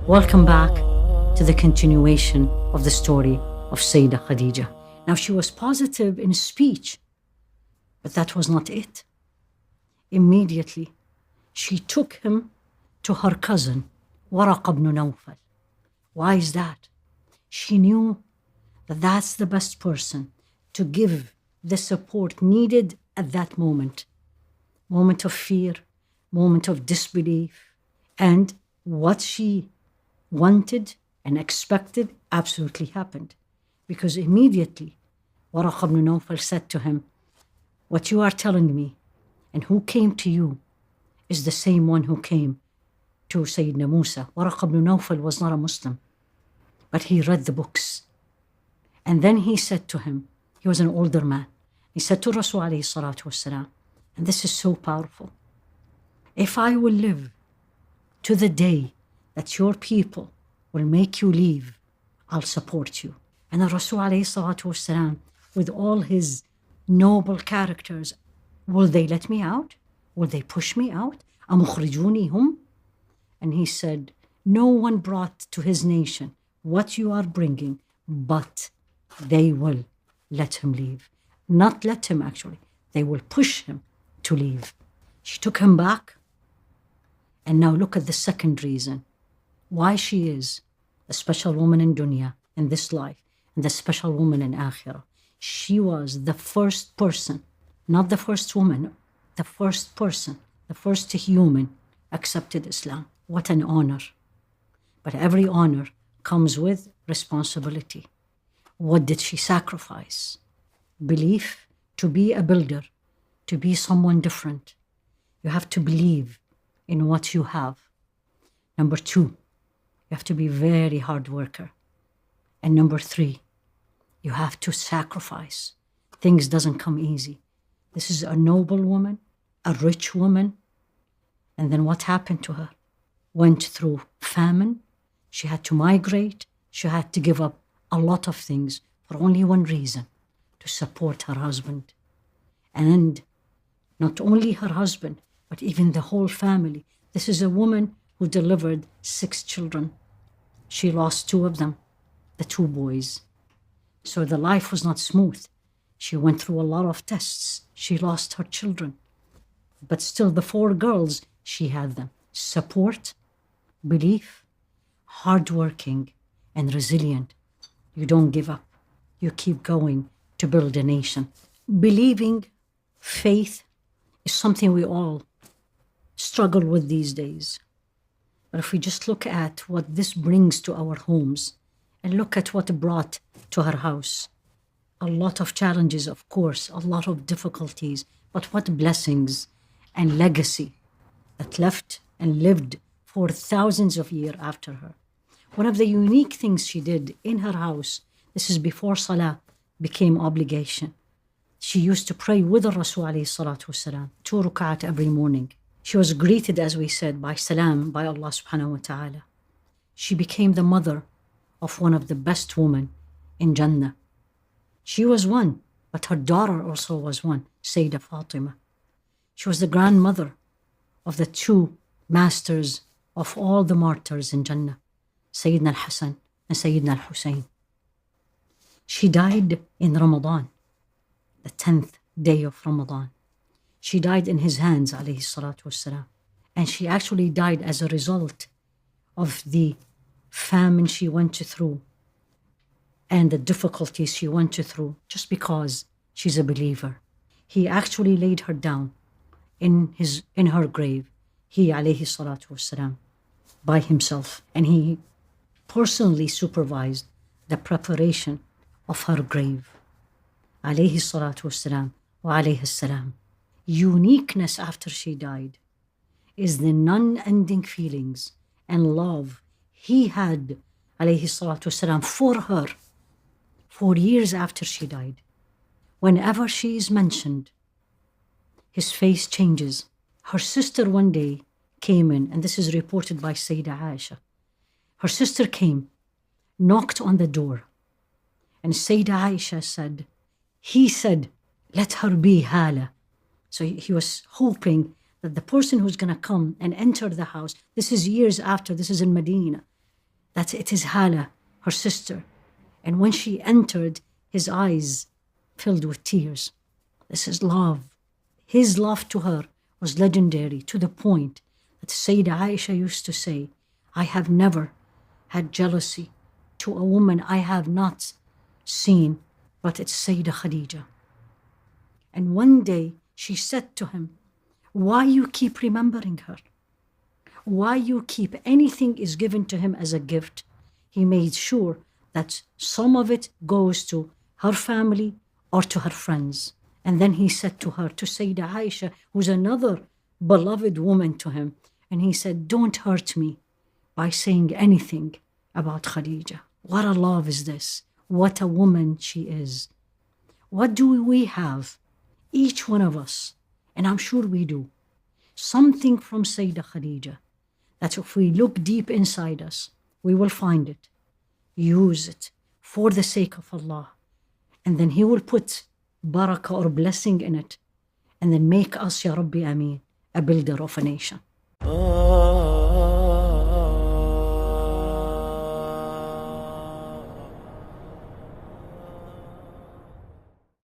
Welcome back to the continuation of the story of Sayyidah Khadijah. Now, she was positive in speech, but that was not it. Immediately, she took him to her cousin, Waraq ibn Nawfal. Why is that? She knew that that's the best person to give the support needed at that moment. Moment of fear, moment of disbelief, and what she wanted and expected absolutely happened. Because immediately, Waraq ibn Nawfal said to him, what you are telling me and who came to you is the same one who came to Sayyidina Musa. Waraq ibn Nawfal was not a Muslim, but he read the books. And then he said to him, he was an older man, he said to Rasul alayhi salatu wasalam, and this is so powerful, if I will live to the day that your people will make you leave, I'll support you. And the Rasul alayhi salatu wasalam, with all his noble characters, will they let me out? Will they push me out? أَمُخْرِجُونِي هُمْ? And he said, no one brought to his nation what you are bringing, but they will let him leave. Not let him, actually. They will push him to leave. She took him back. And now look at the second reason why she is a special woman in dunya, in this life, and the special woman in akhirah. She was the first person, not the first woman, the first person, the first human accepted Islam. What an honor. But every honor comes with responsibility. What did she sacrifice? Belief, to be a builder, to be someone different. You have to believe in what you have. Number 2, you have to be very hard worker. And number 3, you have to sacrifice. Things doesn't come easy. This is a noble woman, a rich woman. And then what happened to her? Went through famine. She had to migrate. She had to give up a lot of things for only one reason, to support her husband. And not only her husband, but even the whole family. This is a woman who delivered 6 children. She lost 2 of them, the 2 boys. So the life was not smooth. She went through a lot of tests. She lost her children. But still, the 4 girls, she had them. Support, belief, hardworking, and resilient. You don't give up. You keep going to build a nation. Believing, faith, is something we all struggle with these days. But if we just look at what this brings to our homes and look at what it brought to her house, a lot of challenges, of course, a lot of difficulties, but what blessings and legacy that left and lived for thousands of years after her. One of the unique things she did in her house, this is before Salah became obligation. She used to pray with the Rasul alayhi salatu wasalam, 2 rak'at every morning. She was greeted, as we said, by salam, by Allah subhanahu wa ta'ala. She became the mother of one of the best women in Jannah. She was one, but her daughter also was one, Sayyidah Fatima. She was the grandmother of the 2 masters of all the martyrs in Jannah, Sayyidina al-Hasan and Sayyidina al-Hussein. She died in Ramadan, the 10th day of Ramadan. She died in his hands, alayhi salatu wassalam. And she actually died as a result of the famine she went through and the difficulties she went through, just because she's a believer. He actually laid her down in her grave, he alayhi salatu wassalam, by himself, and he personally supervised the preparation of her grave, alayhi salatu wassalam wa alayhi salam. Uniqueness after she died is the non-ending feelings and love he had, alayhi salatu wassalam, for her for years after she died. Whenever she is mentioned, his face changes. Her sister one day came in, and this is reported by Sayyidah Aisha. Her sister came, knocked on the door, and Sayyidah Aisha said, he said, let her be Hala. So he was hoping that the person who's going to come and enter the house, this is years after, this is in Medina, that it is Hala, her sister. And when she entered, his eyes filled with tears. This is love. His love to her was legendary, to the point that Sayyidah Aisha used to say, I have never had jealousy to a woman I have not seen, but it's Sayyidah Khadijah. And one day she said to him, why you keep remembering her? Why you keep anything is given to him as a gift? He made sure that some of it goes to her family or to her friends. And then he said to her, to Sayyidah Aisha, who's another beloved woman to him, and he said, don't hurt me by saying anything about Khadijah. What a love is this? What a woman she is. What do we have? Each one of us, and I'm sure we do, something from Sayyidah Khadijah that if we look deep inside us, we will find it. Use it for the sake of Allah. And then He will put barakah or blessing in it. And then make us, Ya Rabbi Ameen, a builder of a nation.